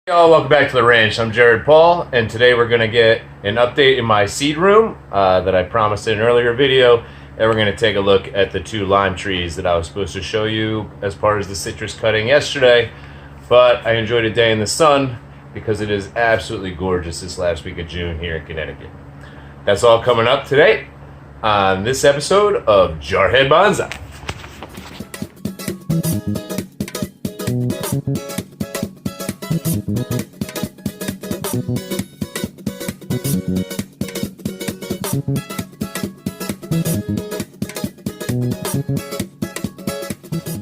Y'all, welcome back to the ranch. I'm Jared Paul, and today we're going to get an update in my seed room that I promised in an earlier video, and we're going to take a look at the two lime trees that I was supposed to show you as part of the citrus cutting yesterday, but I enjoyed a day in the sun because it is absolutely gorgeous this last week of June here in Connecticut. That's all coming up today on this episode of Jarhead Bonsai.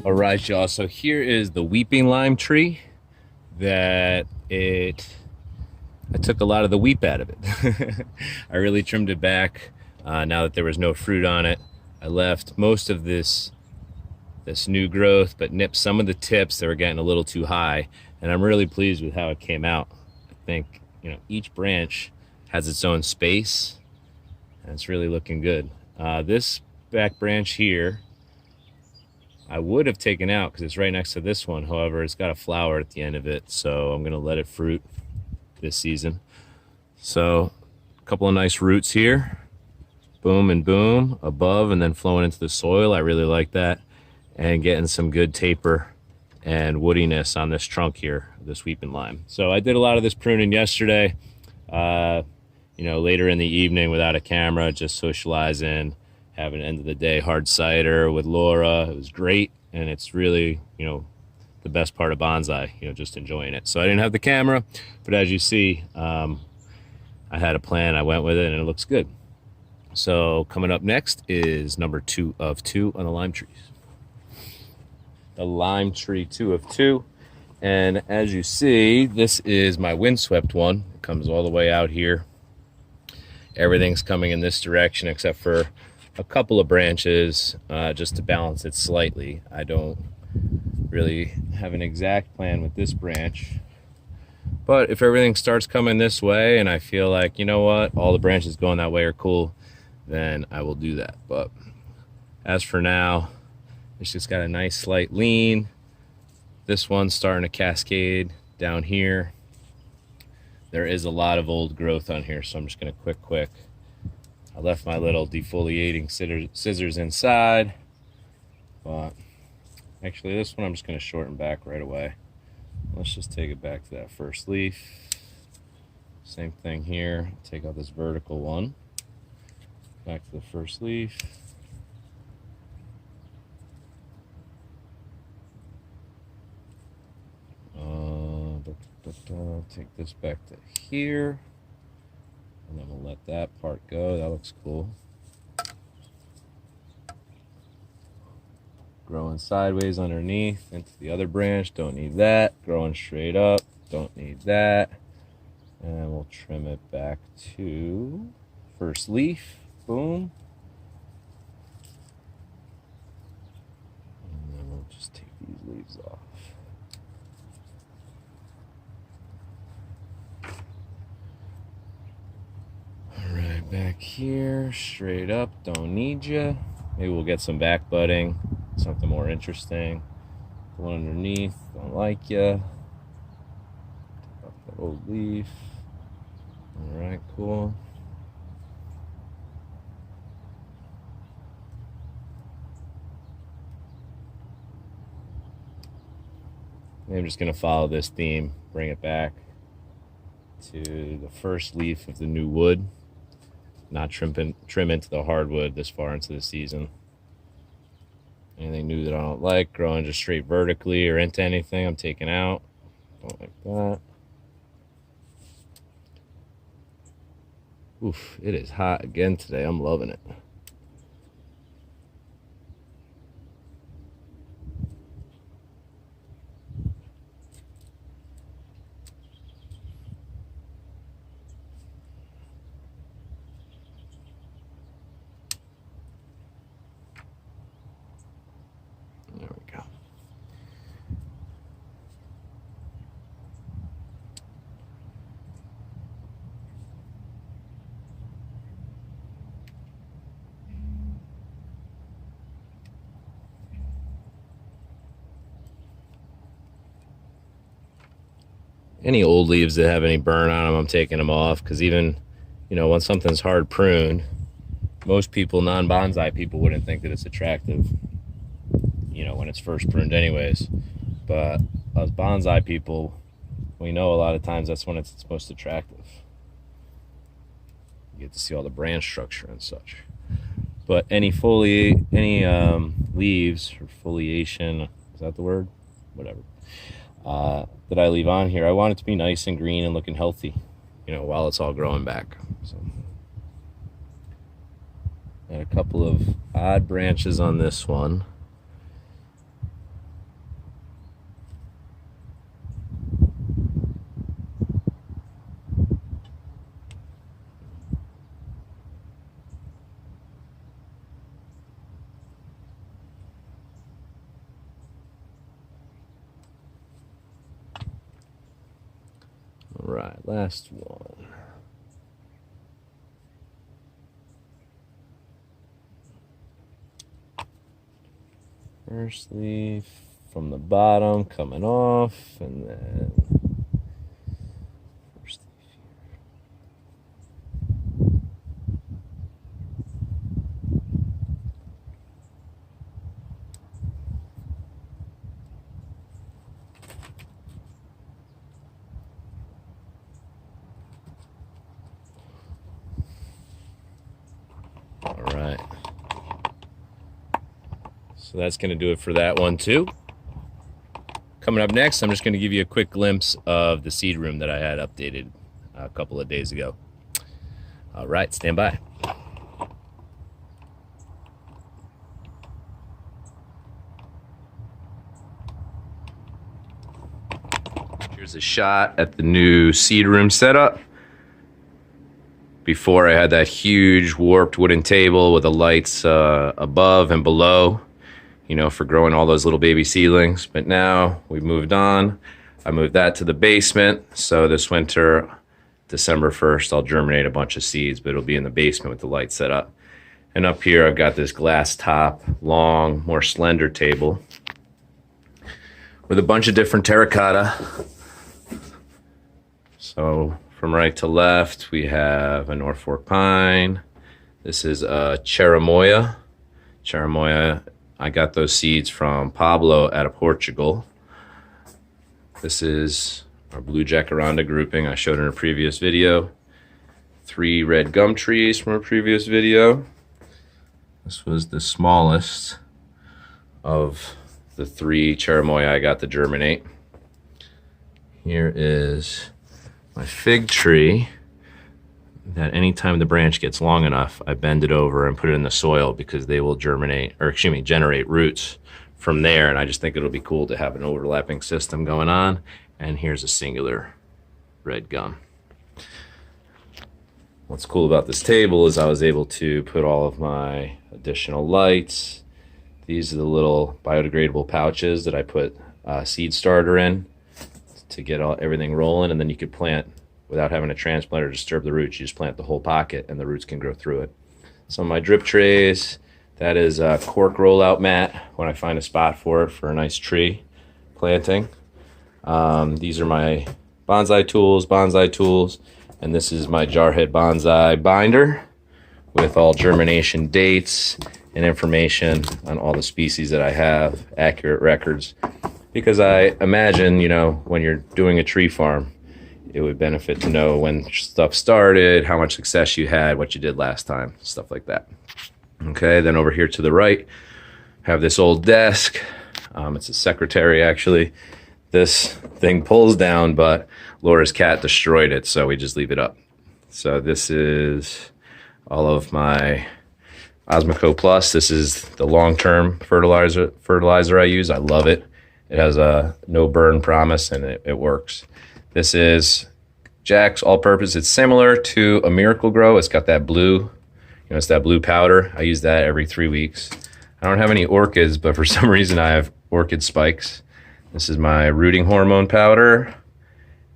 All right, y'all, so here is the weeping lime tree that I took a lot of the weep out of it. I really trimmed it back now that there was no fruit on it. I left most of this new growth, but nipped some of the tips that were getting a little too high, and I'm really pleased with how it came out. I think, each branch has its own space, and it's really looking good. This back branch here, I would have taken out because it's right next to this one. However, it's got a flower at the end of it, so I'm going to let it fruit this season. So a couple of nice roots here, boom and boom, above and then flowing into the soil. I really like that, and getting some good taper and woodiness on this trunk here, this weeping lime. So I did a lot of this pruning yesterday, later in the evening without a camera, just socializing, having an end of the day hard cider with Laura. It was great, and it's really, the best part of bonsai, just enjoying it. So I didn't have the camera, but as you see, I had a plan. I went with it, and it looks good. So coming up next is number 2 of 2 on the lime trees. The lime tree 2 of 2. And as you see, this is my windswept one. It comes all the way out here. Everything's coming in this direction except for a couple of branches, just to balance it slightly. I don't really have an exact plan with this branch, but if everything starts coming this way and I feel like, all the branches going that way are cool, then I will do that. But as for now, it's just got a nice slight lean. This one's starting to cascade down here. There is a lot of old growth on here, so I'm just going to quick. I left my little defoliating scissors inside, but actually this one I'm just going to shorten back right away. Let's just take it back to that first leaf. Same thing here. Take out this vertical one. Back to the first leaf. Take this back to here, and then we'll let that part go. That looks cool. Growing sideways underneath into the other branch, don't need that. Growing straight up, don't need that. And we'll trim it back to first leaf, boom. And then we'll just take these leaves off. Right back here, straight up, don't need you. Maybe we'll get some back budding, something more interesting. One underneath, don't like you. Take off that old leaf. All right, cool. I'm just gonna follow this theme, bring it back to the first leaf of the new wood. Not trim into the hardwood this far into the season. Anything new that I don't like, growing just straight vertically or into anything, I'm taking out. Don't like that. Oof, it is hot again today. I'm loving it. There we go. any old leaves that have any burn on them, I'm taking them off, because even, you know, when something's hard pruned, most people, non-bonsai people, wouldn't think that it's attractive, you know, when it's first pruned anyways. But us bonsai people, we know a lot of times that's when it's its most attractive. You get to see all the branch structure and such. But any leaves or foliation, is that the word? Whatever. That I leave on here, I want it to be nice and green and looking healthy, you know, while it's all growing back. So, got a couple of odd branches on this one. All right, last one. First leaf from the bottom coming off, and then first leaf here. All right. So that's going to do it for that one too. Coming up next, I'm just going to give you a quick glimpse of the seed room that I had updated a couple of days ago. All right, stand by. Here's a shot at the new seed room setup. Before, I had that huge warped wooden table with the lights above and below, you know, for growing all those little baby seedlings. But now we've moved on. I moved that to the basement. So this winter, December 1st, I'll germinate a bunch of seeds, but it'll be in the basement with the light set up. And up here, I've got this glass top, long, more slender table with a bunch of different terracotta. So from right to left, we have a Norfolk pine. This is a cherimoya. Cherimoya, I got those seeds from Pablo out of Portugal. This is our blue jacaranda grouping I showed in a previous video. 3 red gum trees from a previous video. This was the smallest of the 3 cherimoya I got to germinate. Here is my fig tree that anytime the branch gets long enough, I bend it over and put it in the soil, because they will generate roots from there. And I just think it'll be cool to have an overlapping system going on. And here's a singular red gum. What's cool about this table is I was able to put all of my additional lights. These are the little biodegradable pouches that I put seed starter in to get everything rolling, and then you could plant without having to transplant or disturb the roots. You just plant the whole pocket and the roots can grow through it. Some of my drip trays, that is a cork rollout mat when I find a spot for it for a nice tree planting. These are my bonsai tools, and this is my Jarhead bonsai binder with all germination dates and information on all the species that I have, accurate records. Because I imagine, you know, when you're doing a tree farm, it would benefit to know when stuff started, how much success you had, what you did last time, stuff like that. Okay, then over here to the right, have this old desk. It's a secretary, actually. This thing pulls down, but Laura's cat destroyed it, so we just leave it up. So this is all of my Osmoco Plus. This is the long-term fertilizer I use. I love it. It has a no burn promise, and it works. This is Jack's All-Purpose. It's similar to a Miracle Grow. It's got that blue, you know, it's that blue powder. I use that every 3 weeks. I don't have any orchids, but for some reason I have orchid spikes. This is my rooting hormone powder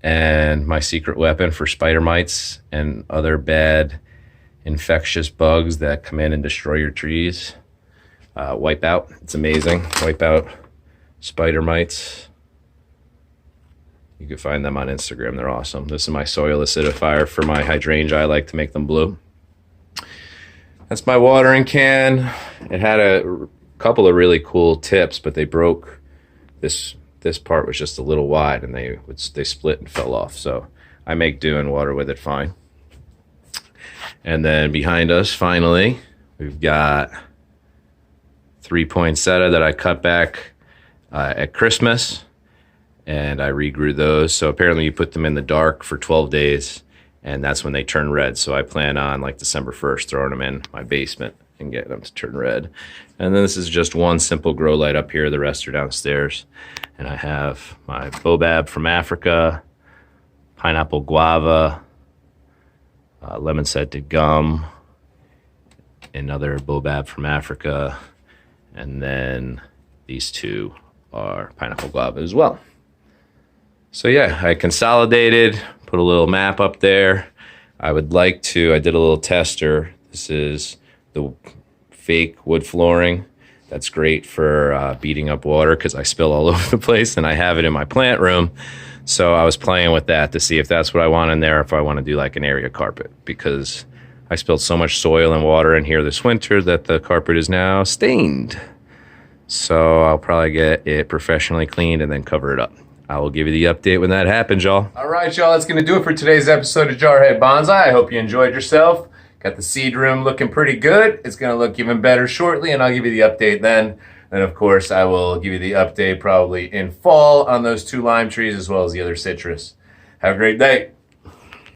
and my secret weapon for spider mites and other bad infectious bugs that come in and destroy your trees. Wipeout. It's amazing. Wipeout spider mites. You can find them on Instagram. They're awesome. This is my soil acidifier for my hydrangea. I like to make them blue. That's my watering can. It had a couple of really cool tips, but they broke. This part was just a little wide, and they split and fell off. So I make do and water with it fine. And then behind us, finally, we've got 3 poinsettia that I cut back at Christmas, and I regrew those. So apparently you put them in the dark for 12 days, and that's when they turn red. So I plan on like December 1st throwing them in my basement and getting them to turn red. And then this is just one simple grow light up here. The rest are downstairs. And I have my baobab from Africa, pineapple guava, lemon scented gum, another baobab from Africa, and then these two are pineapple guava as well. So yeah, I consolidated, put a little map up there. I did a little tester. This is the fake wood flooring. That's great for beating up water because I spill all over the place, and I have it in my plant room. So I was playing with that to see if that's what I want in there, if I want to do like an area carpet, because I spilled so much soil and water in here this winter that the carpet is now stained. So I'll probably get it professionally cleaned and then cover it up. I will give you the update when that happens, y'all. All right, y'all, that's going to do it for today's episode of Jarhead Bonsai. I hope you enjoyed yourself. Got the seed room looking pretty good. It's going to look even better shortly, and I'll give you the update then. And of course, I will give you the update probably in fall on those 2 lime trees as well as the other citrus. Have a great day.